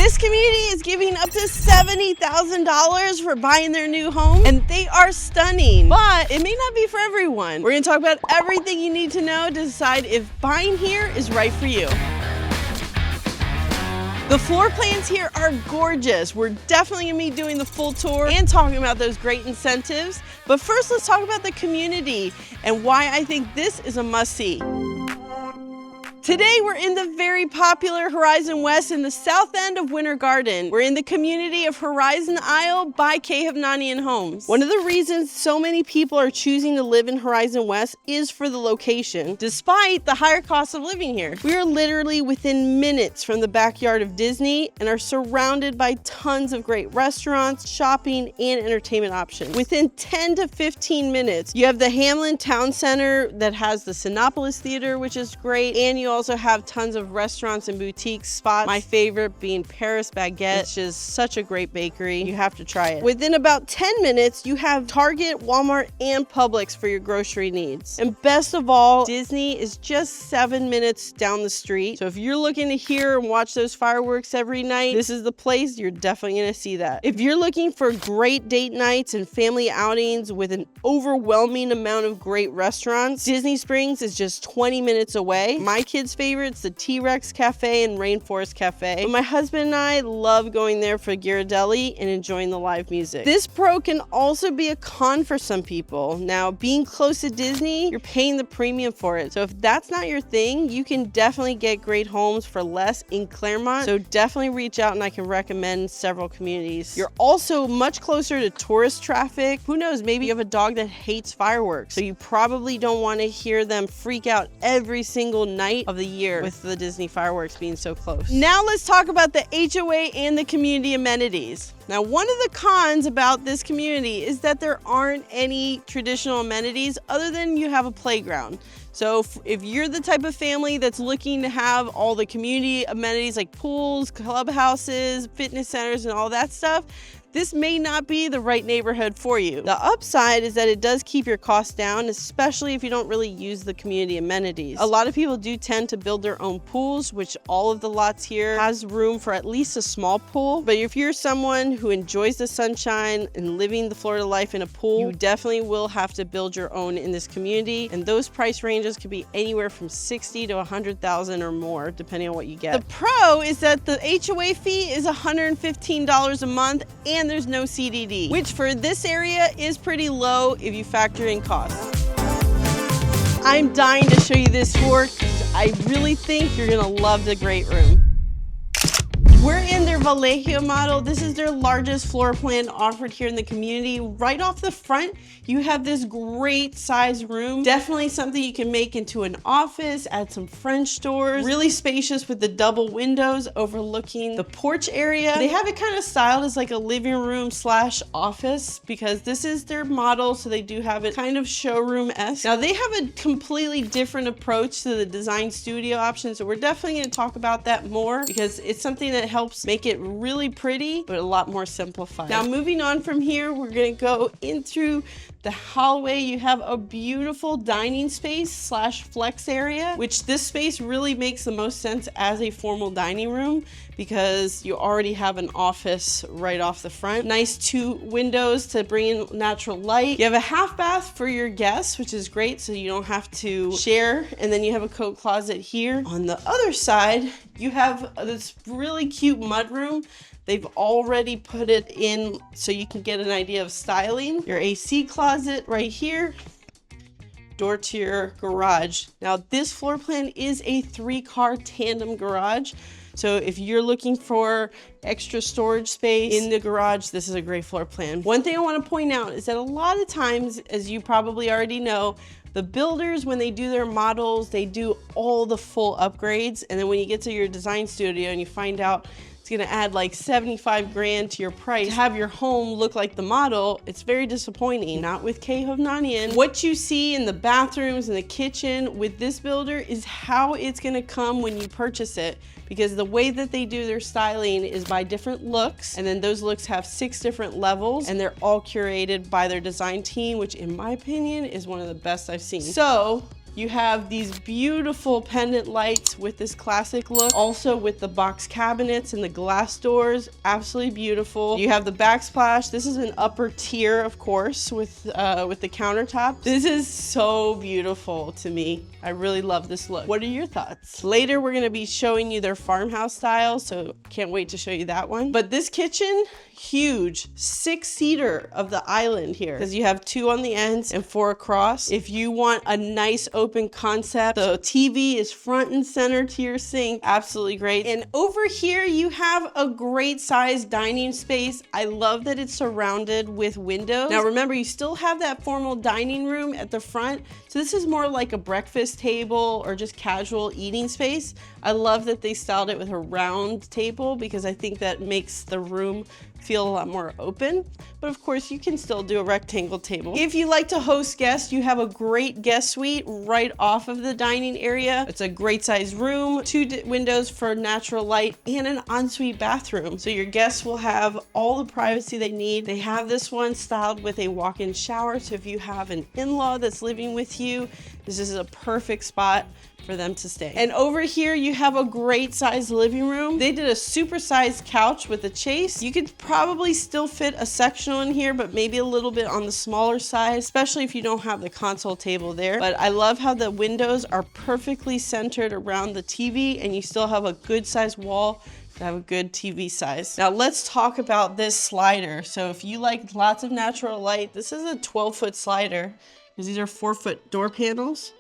This community is giving up to $70,000 for buying their new home, and they are stunning, but it may not be for everyone. We're gonna talk about everything you need to know to decide if buying here is right for you. The floor plans here are gorgeous. We're definitely gonna be doing the full tour and talking about those great incentives. But first, let's talk about the community and why I think this is a must-see. Today, we're in the very popular Horizon West in the south end of Winter Garden. We're in the community of Horizon Isle by K Hovnanian Homes. One of the reasons so many people are choosing to live in Horizon West is for the location, despite the higher cost of living here. We are literally within minutes from the backyard of Disney and are surrounded by tons of great restaurants, shopping, and entertainment options. Within 10 to 15 minutes, you have the Hamlin Town Center that has the Sinopolis Theater, which is great, and you also have tons of restaurants and boutique spots. My favorite being Paris Baguette, which is such a great bakery. You have to try it. Within about 10 minutes, you have Target, Walmart, and Publix for your grocery needs. And best of all, Disney is just 7 minutes down the street. So if you're looking to hear and watch those fireworks every night, this is the place. You're definitely gonna see that. If you're looking for great date nights and family outings with an overwhelming amount of great restaurants, Disney Springs is just 20 minutes away. My kids' favorites, the T-Rex Cafe and Rainforest Cafe. But my husband and I love going there for Ghirardelli and enjoying the live music. This pro can also be a con for some people. Now, being close to Disney, you're paying the premium for it. So if that's not your thing, you can definitely get great homes for less in Claremont. So definitely reach out and I can recommend several communities. You're also much closer to tourist traffic. Who knows, maybe you have a dog that hates fireworks. So you probably don't want to hear them freak out every single night of the year with the Disney fireworks being so close. Now let's talk about the HOA and the community amenities. Now, one of the cons about this community is that there aren't any traditional amenities other than you have a playground. So if you're the type of family that's looking to have all the community amenities like pools, clubhouses, fitness centers, and all that stuff, this may not be the right neighborhood for you. The upside is that it does keep your costs down, especially if you don't really use the community amenities. A lot of people do tend to build their own pools, which all of the lots here has room for at least a small pool. But if you're someone who enjoys the sunshine and living the Florida life in a pool, you definitely will have to build your own in this community. And those price ranges could be anywhere from $60,000 to $100,000 or more, depending on what you get. The pro is that the HOA fee is $115 a month and there's no CDD, which for this area is pretty low if you factor in costs. I'm dying to show you this tour because I really think you're gonna love the great room. We're in their Vallejo model. This is their largest floor plan offered here in the community. Right off the front, you have this great size room. Definitely something you can make into an office, add some French doors. Really spacious with the double windows overlooking the porch area. They have it kind of styled as like a living room slash office because this is their model, so they do have it kind of showroom-esque. Now they have a completely different approach to the design studio option, so we're definitely gonna talk about that more because it's something that helps make it really pretty, but a lot more simplified. Now moving on from here, we're gonna go in through the hallway. You have a beautiful dining space slash flex area, which this space really makes the most sense as a formal dining room because you already have an office right off the front. Nice 2 windows to bring in natural light. You have a half bath for your guests, which is great, so you don't have to share. And then you have a coat closet here. On the other side, you have this really cute mudroom. They've already put it in so you can get an idea of styling. Your AC closet right here. Door to your garage. Now this floor plan is a 3-car tandem garage. So if you're looking for extra storage space in the garage, this is a great floor plan. One thing I want to point out is that a lot of times, as you probably already know, the builders, when they do their models, they do all the full upgrades. And then when you get to your design studio and you find out it's gonna add like 75 grand to your price to have your home look like the model, it's very disappointing. Not with K Hovnanian. What you see in the bathrooms and the kitchen with this builder is how it's gonna come when you purchase it, because the way that they do their styling is by different looks, and then those looks have 6 different levels, and they're all curated by their design team, which in my opinion is one of the best I've seen. So You have these beautiful pendant lights with this classic look, also with the box cabinets and the glass doors, absolutely beautiful. You have the backsplash. This is an upper tier, of course, with the countertops. This is so beautiful to me. I really love this look. What are your thoughts? Later, we're gonna be showing you their farmhouse style, so can't wait to show you that one. But this kitchen, huge, 6-seater of the island here, because you have 2 on the ends and 4 across. If you want a nice open concept, the TV is front and center to your sink, absolutely great. And over here, you have a great sized dining space. I love that it's surrounded with windows. Now remember, you still have that formal dining room at the front, so this is more like a breakfast table or just casual eating space. I love that they styled it with a round table because I think that makes the room feel a lot more open, but of course you can still do a rectangle table. If you like to host guests, you have a great guest suite right off of the dining area. It's a great sized room, 2 windows for natural light, and an ensuite bathroom. So your guests will have all the privacy they need. They have this one styled with a walk-in shower, so if you have an in-law that's living with you, this is a perfect spot for them to stay. And over here you have a great sized living room. They did a super sized couch with a chase. You could probably still fit a sectional in here, but maybe a little bit on the smaller side, especially if you don't have the console table there. But I love how the windows are perfectly centered around the TV, and you still have a good sized wall to have a good TV size. Now let's talk about this slider. So if you like lots of natural light, this is a 12-foot slider because these are 4-foot door panels.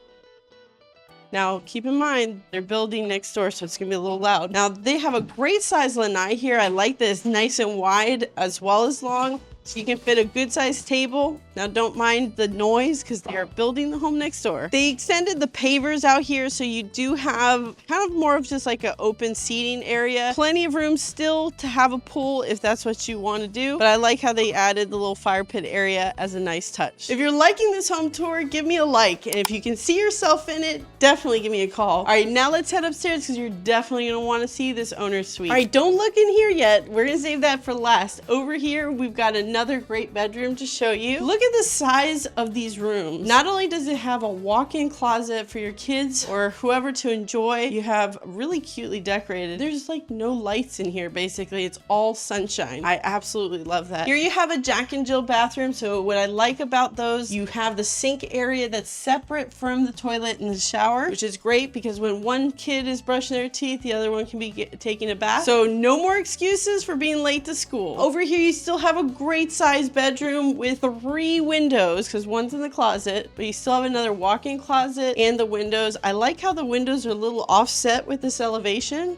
Now, keep in mind, they're building next door, so it's gonna be a little loud. Now, they have a great size lanai here. I like this, nice and wide as well as long. So you can fit a good sized table. Now don't mind the noise because they are building the home next door. They extended the pavers out here, so you do have kind of more of just like an open seating area. Plenty of room still to have a pool if that's what you want to do. But I like how they added the little fire pit area as a nice touch. If you're liking this home tour, give me a like. And if you can see yourself in it, definitely give me a call. All right, now let's head upstairs because you're definitely gonna want to see this owner's suite. All right, don't look in here yet. We're gonna save that for last. Over here, we've got another great bedroom to show you. Look at the size of these rooms. Not only does it have a walk-in closet for your kids or whoever to enjoy, you have really cutely decorated. There's like no lights in here, basically. It's all sunshine. I absolutely love that. Here you have a Jack and Jill bathroom. So what I like about those, you have the sink area that's separate from the toilet and the shower, which is great because when one kid is brushing their teeth, the other one can be taking a bath. So no more excuses for being late to school. Over here, you still have a great size bedroom with 3 windows because one's in the closet, but you still have another walk-in closet and the windows. I like how the windows are a little offset with this elevation.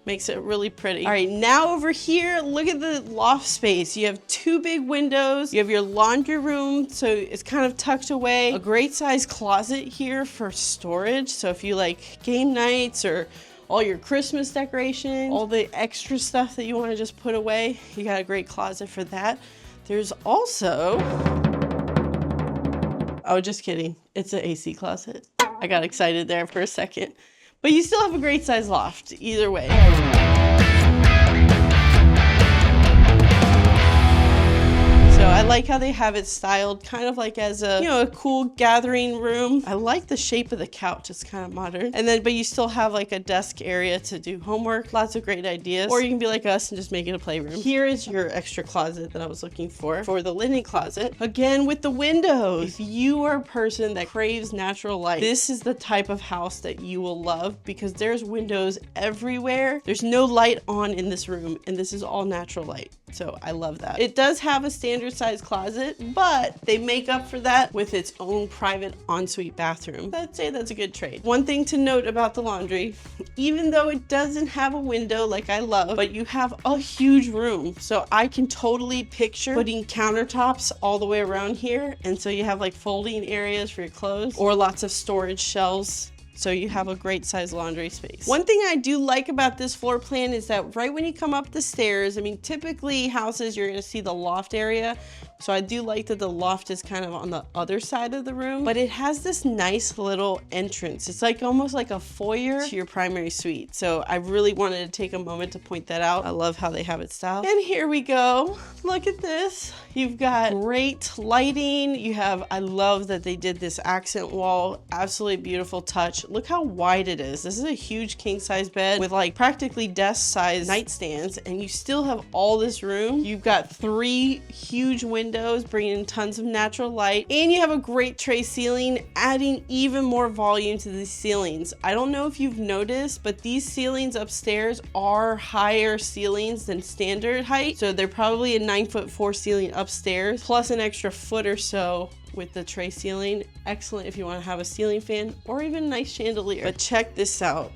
Makes it really pretty. All right, now over here, look at the loft space. You have 2 big windows. You have your laundry room, so it's kind of tucked away. A great size closet here for storage. So if you like game nights or all your Christmas decorations, all the extra stuff that you want to just put away, you got a great closet for that. There's also, oh, just kidding. It's an AC closet. I got excited there for a second. But you still have a great size loft, either way. So I like how they have it styled kind of like as a, a cool gathering room. I like the shape of the couch. It's kind of modern. And then, but you still have like a desk area to do homework. Lots of great ideas. Or you can be like us and just make it a playroom. Here is your extra closet that I was looking for the linen closet. Again, with the windows. If you are a person that craves natural light, this is the type of house that you will love because there's windows everywhere. There's no light on in this room, and this is all natural light. So I love that. It does have a standard size closet, but they make up for that with its own private ensuite bathroom. I'd say that's a good trade. One thing to note about the laundry, even though it doesn't have a window like I love, but you have a huge room. So I can totally picture putting countertops all the way around here. And so you have like folding areas for your clothes or lots of storage shelves. So you have a great size laundry space. One thing I do like about this floor plan is that right when you come up the stairs, I mean, typically houses, you're gonna see the loft area. So I do like that the loft is kind of on the other side of the room, but it has this nice little entrance. It's like almost like a foyer to your primary suite. So I really wanted to take a moment to point that out. I love how they have it styled. And here we go. Look at this. You've got great lighting. You have, I love that they did this accent wall. Absolutely beautiful touch. Look how wide it is. This is a huge king size bed with like practically desk size nightstands, and you still have all this room. You've got 3 huge windows bringing in tons of natural light, and you have a great tray ceiling, adding even more volume to these ceilings. I don't know if you've noticed, but these ceilings upstairs are higher ceilings than standard height. So they're probably a 9'4" ceiling upstairs, plus an extra foot or so with the tray ceiling. Excellent if you want to have a ceiling fan or even a nice chandelier. But check this out.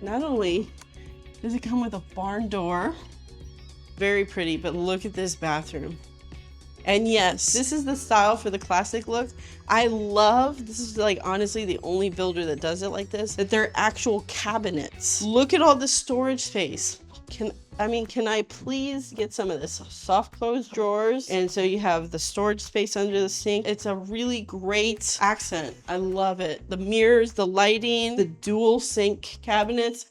Not only does it come with a barn door, very pretty, but look at this bathroom. And yes, this is the style for the classic look. I love, this is like honestly the only builder that does it like this, that they're actual cabinets. Look at all the storage space. Can I please get some of this? Soft close drawers. And so you have the storage space under the sink. It's a really great accent. I love it. The mirrors, the lighting, the dual sink cabinets.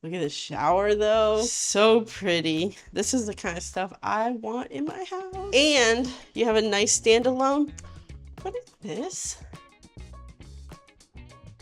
Look at the shower though. So pretty. This is the kind of stuff I want in my house. And you have a nice standalone. What is this?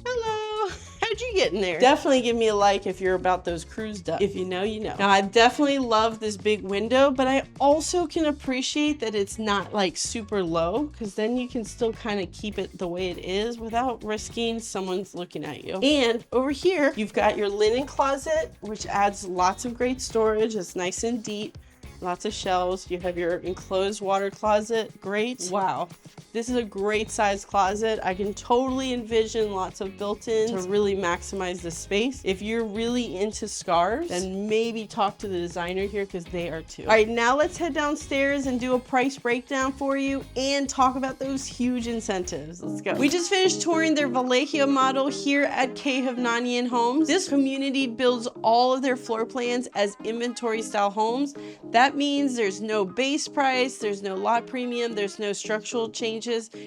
Hello. How'd you get in there? Definitely give me a like if you're about those cruise ducks. If you know, you know. Now I definitely love this big window, but I also can appreciate that it's not like super low, because then you can still kind of keep it the way it is without risking someone's looking at you. And over here, you've got your linen closet, which adds lots of great storage. It's nice and deep. Lots of shelves. You have your enclosed water closet. Great. Wow. This is a great size closet. I can totally envision lots of built-ins to really maximize the space. If you're really into scarves, then maybe talk to the designer here, because they are too. All right, now let's head downstairs and do a price breakdown for you and talk about those huge incentives. Let's go. We just finished touring their Vallejo model here at K Hovnanian Homes. This community builds all of their floor plans as inventory style homes. That means there's no base price, there's no lot premium, there's no structural changes.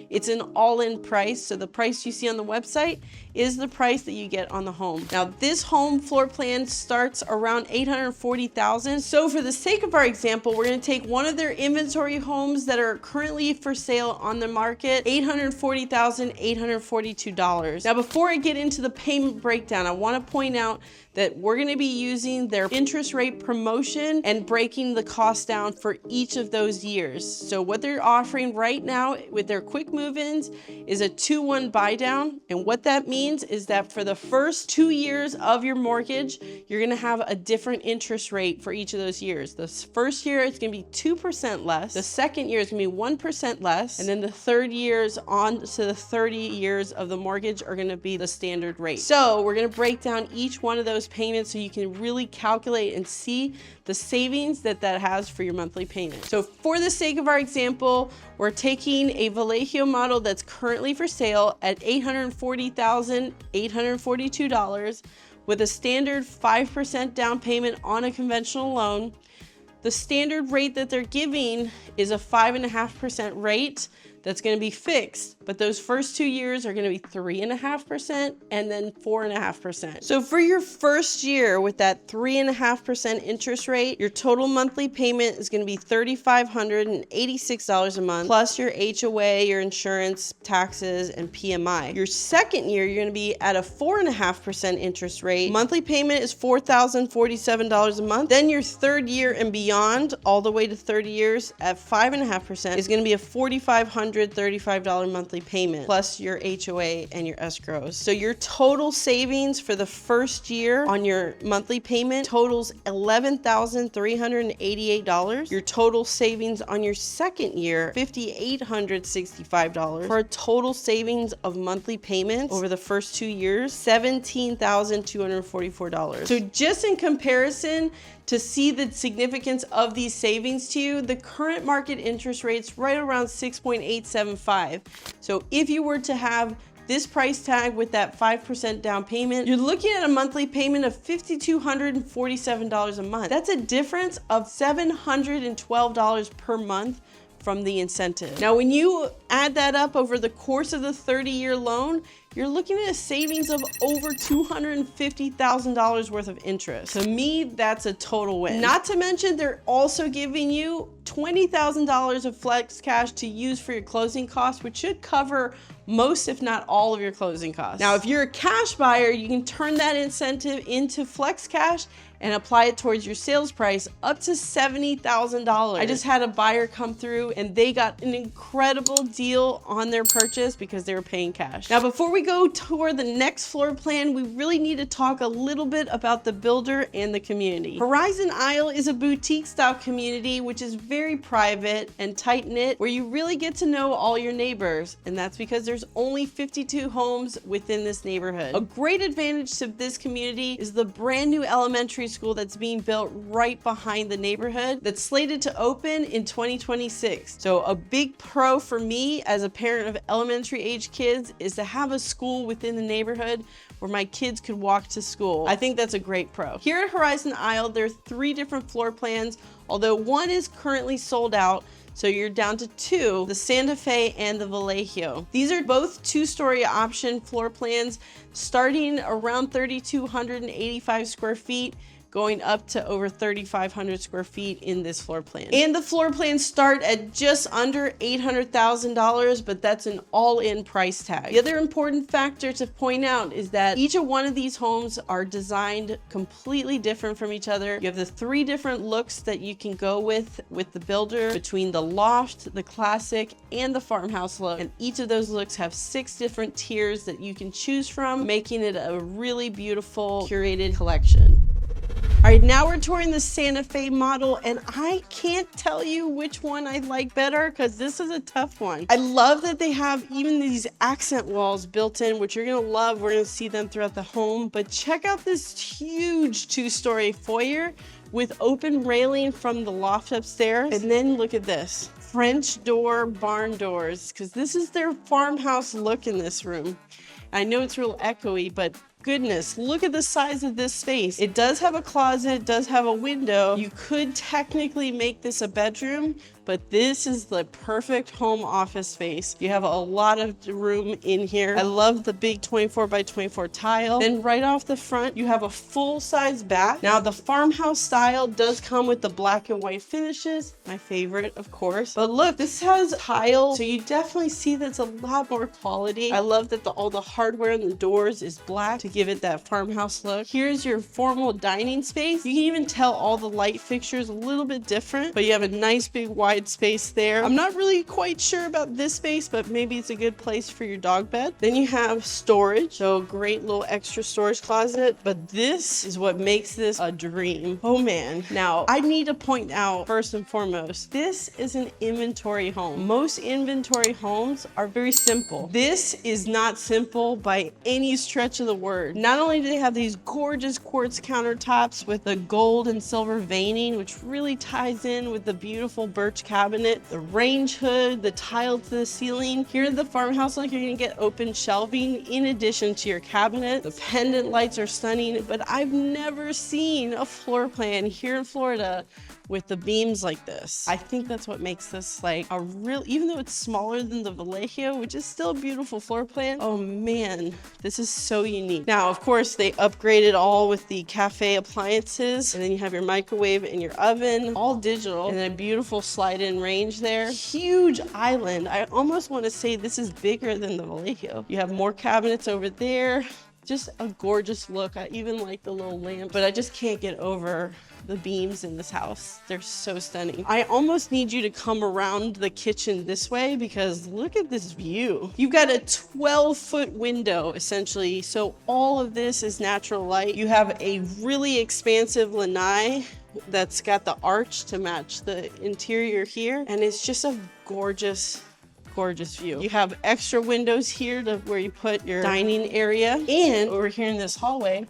It's an all-in price. So the price you see on the website is the price that you get on the home. Now this home floor plan starts around $840,000. So for the sake of our example, we're going to take one of their inventory homes that are currently for sale on the market, $840,842. Now before I get into the payment breakdown, I want to point out that we're going to be using their interest rate promotion and breaking the cost down for each of those years. So what they're offering right now with their quick move-ins is a 2-1 buy down. And what that means is that for the first 2 years of your mortgage, you're going to have a different interest rate for each of those years. The first year, it's going to be 2% less. The second year is going to be 1% less. And then the third years on to the 30 years of the mortgage are going to be the standard rate. So we're going to break down each one of those payments so you can really calculate and see the savings that has for your monthly payment. So for the sake of our example, we're taking a Vallejo model that's currently for sale at $840,842 with a standard 5% down payment on a conventional loan. The standard rate that they're giving is a 5.5% rate that's going to be fixed, but those first 2 years are going to be 3.5% and then 4.5%. So for your first year with that 3.5% interest rate, your total monthly payment is going to be $3,586 a month, plus your HOA, your insurance, taxes, and PMI. Your second year, you're going to be at a 4.5% interest rate. Monthly payment is $4,047 a month. Then your third year and beyond, all the way to 30 years at 5.5%, is going to be a $4,535 monthly payment, plus your HOA and your escrows. So your total savings for the first year on your monthly payment totals $11,388. Your total savings on your second year, $5,865, for a total savings of monthly payments over the first 2 years, $17,244. So just in comparison, to see the significance of these savings to you, the current market interest rate's right around 6.875. So if you were to have this price tag with that 5% down payment, you're looking at a monthly payment of $5,247 a month. That's a difference of $712 per month from the incentive. Now, when you add that up over the course of the 30-year loan, you're looking at a savings of over $250,000 worth of interest. To me, that's a total win. Not to mention, they're also giving you $20,000 of flex cash to use for your closing costs, which should cover most, if not all, of your closing costs. Now, if you're a cash buyer, you can turn that incentive into flex cash and apply it towards your sales price up to $70,000. I just had a buyer come through and they got an incredible deal on their purchase because they were paying cash. Now, before we go toward the next floor plan, we really need to talk a little bit about the builder and the community. Horizon Isle is a boutique style community, which is very private and tight knit, where you really get to know all your neighbors. And that's because there's only 52 homes within this neighborhood. A great advantage to this community is the brand new elementary school that's being built right behind the neighborhood that's slated to open in 2026. So a big pro for me as a parent of elementary age kids is to have a school within the neighborhood where my kids could walk to school. I think that's a great pro. Here at Horizon Isle, there are 3 different floor plans, although one is currently sold out. So you're down to 2, the Santa Fe and the Vallejo. These are both 2-story option floor plans starting around 3,285 square feet, going up to over 3,500 square feet in this floor plan. And the floor plans start at just under $800,000, but that's an all-in price tag. The other important factor to point out is that each one of these homes are designed completely different from each other. You have the 3 different looks that you can go with the builder, between the loft, the classic, and the farmhouse look. And each of those looks have 6 different tiers that you can choose from, making it a really beautiful, curated collection. All right, now we're touring the Santa Fe model, and I can't tell you which one I like better because this is a tough one. I love that they have even these accent walls built in, which you're gonna love. We're gonna see them throughout the home, but check out this huge 2-story foyer with open railing from the loft upstairs. And then look at this, French door barn doors, because this is their farmhouse look in this room. I know it's real echoey, but goodness, look at the size of this space. It does have a closet, it does have a window. You could technically make this a bedroom, but this is the perfect home office space. You have a lot of room in here. I love the big 24 by 24 tile. Then right off the front, you have a full-size bath. Now the farmhouse style does come with the black and white finishes, my favorite, of course. But look, this has tile, so you definitely see that's a lot more quality. I love that all the hardware in the doors is black to give it that farmhouse look. Here's your formal dining space. You can even tell all the light fixtures a little bit different, but you have a nice big wide space there. I'm not really quite sure about this space, but maybe it's a good place for your dog bed. Then you have storage, so a great little extra storage closet, but this is what makes this a dream. Oh man. Now, I need to point out first and foremost, this is an inventory home. Most inventory homes are very simple. This is not simple by any stretch of the word. Not only do they have these gorgeous quartz countertops with the gold and silver veining, which really ties in with the beautiful birch cabinet, the range hood, the tile to the ceiling. Here at the farmhouse look, you're gonna get open shelving in addition to your cabinet. The pendant lights are stunning, but I've never seen a floor plan here in Florida with the beams like this. I think that's what makes this like a real, even though it's smaller than the Vallejo, which is still a beautiful floor plan, oh man, this is so unique. Now, of course, they upgraded all with the cafe appliances, and then you have your microwave and your oven, all digital, and then a beautiful slide-in range there. Huge island. I almost want to say this is bigger than the Vallejo. You have more cabinets over there. Just a gorgeous look. I even like the little lamp, but I just can't get over the beams in this house. They're so stunning. I almost need you to come around the kitchen this way because look at this view. You've got a 12-foot window essentially, so all of this is natural light. You have a really expansive lanai that's got the arch to match the interior here, and it's just a gorgeous view. You have extra windows here to where you put your dining area, and over here in this hallway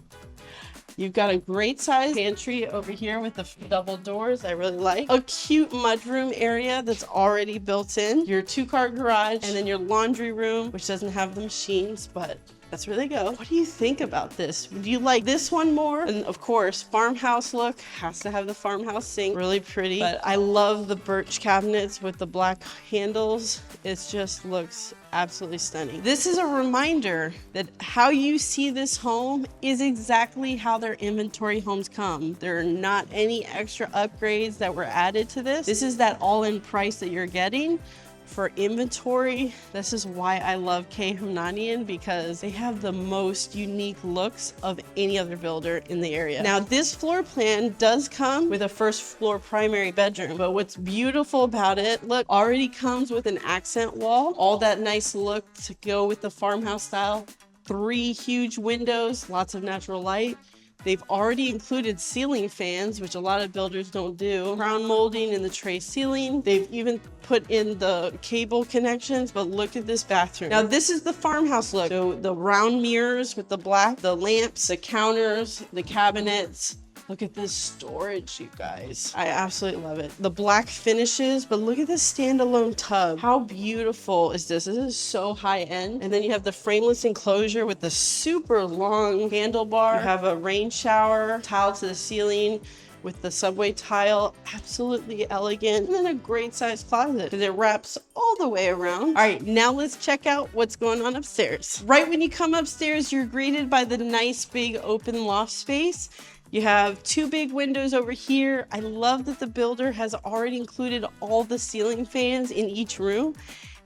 you've got a great size pantry over here with the double doors. I really like a cute mudroom area that's already built in, your 2-car garage, and then your laundry room, which doesn't have the machines, but That's where they go. What do you think about this? Do you like this one more? And of course, farmhouse look, has to have the farmhouse sink, really pretty. But I love the birch cabinets with the black handles. It just looks absolutely stunning. This is a reminder that how you see this home is exactly how their inventory homes come. There are not any extra upgrades that were added to this. This is that all-in price that you're getting. For inventory, this is why I love K Hovnanian, because they have the most unique looks of any other builder in the area. Now, this floor plan does come with a first floor primary bedroom, but what's beautiful about it, look, already comes with an accent wall, all that nice look to go with the farmhouse style, 3 huge windows, lots of natural light. They've already included ceiling fans, which a lot of builders don't do. Crown molding in the tray ceiling. They've even put in the cable connections, but look at this bathroom. Now this is the farmhouse look. So the round mirrors with the black, the lamps, the counters, the cabinets. Look at this storage, you guys. I absolutely love it. The black finishes, but look at this standalone tub. How beautiful is this? This is so high end. And then you have the frameless enclosure with the super long handlebar. You have a rain shower, tile to the ceiling with the subway tile, absolutely elegant. And then a great sized closet because it wraps all the way around. All right, now let's check out what's going on upstairs. Right when you come upstairs, you're greeted by the nice big open loft space. You have 2 big windows over here. I love that the builder has already included all the ceiling fans in each room.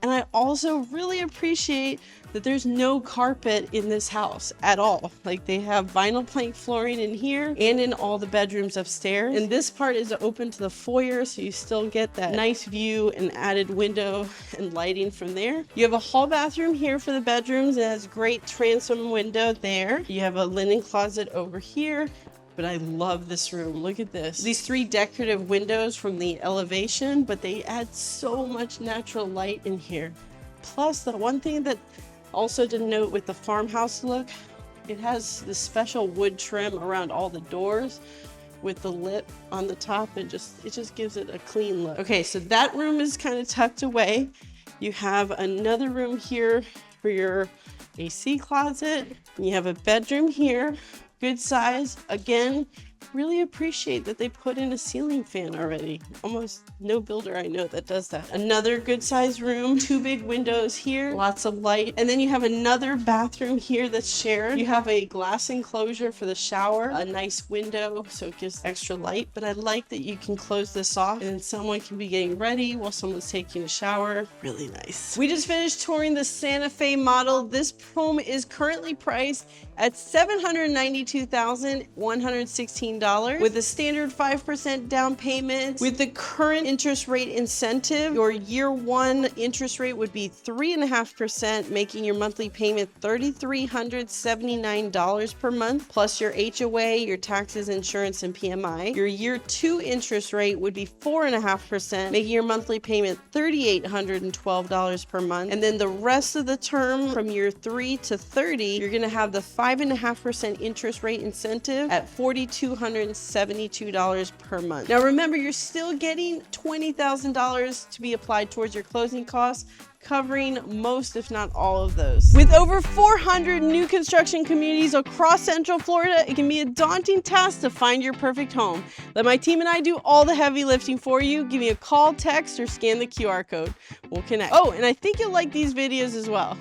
And I also really appreciate that there's no carpet in this house at all. Like, they have vinyl plank flooring in here and in all the bedrooms upstairs. And this part is open to the foyer, so you still get that nice view and added window and lighting from there. You have a hall bathroom here for the bedrooms. It has great transom window there. You have a linen closet over here. But I love this room. Look at this. These 3 decorative windows from the elevation, but they add so much natural light in here. Plus, the one thing that also to note with the farmhouse look, it has this special wood trim around all the doors with the lip on the top, and it just gives it a clean look. Okay, so that room is kind of tucked away. You have another room here for your AC closet. And you have a bedroom here. Good size. Again, really appreciate that they put in a ceiling fan already. Almost no builder I know that does that. Another good sized room, 2 big windows here, lots of light. And then you have another bathroom here that's shared. You have a glass enclosure for the shower, a nice window, so it gives extra light. But I like that you can close this off and someone can be getting ready while someone's taking a shower. Really nice. We just finished touring the Santa Fe model. This home is currently priced at $792,116 with a standard 5% down payment. With the current interest rate incentive, your year 1 interest rate would be 3.5%, making your monthly payment $3,379 per month, plus your HOA, your taxes, insurance, and PMI. Your year 2 interest rate would be 4.5%, making your monthly payment $3,812 per month. And then the rest of the term from year 3 to 30, you're gonna have the 5.5% interest rate incentive at $4,272 per month. Now remember, you're still getting $20,000 to be applied towards your closing costs, covering most, if not all of those. With over 400 new construction communities across Central Florida, it can be a daunting task to find your perfect home. Let my team and I do all the heavy lifting for you. Give me a call, text, or scan the QR code. We'll connect. Oh, and I think you'll like these videos as well.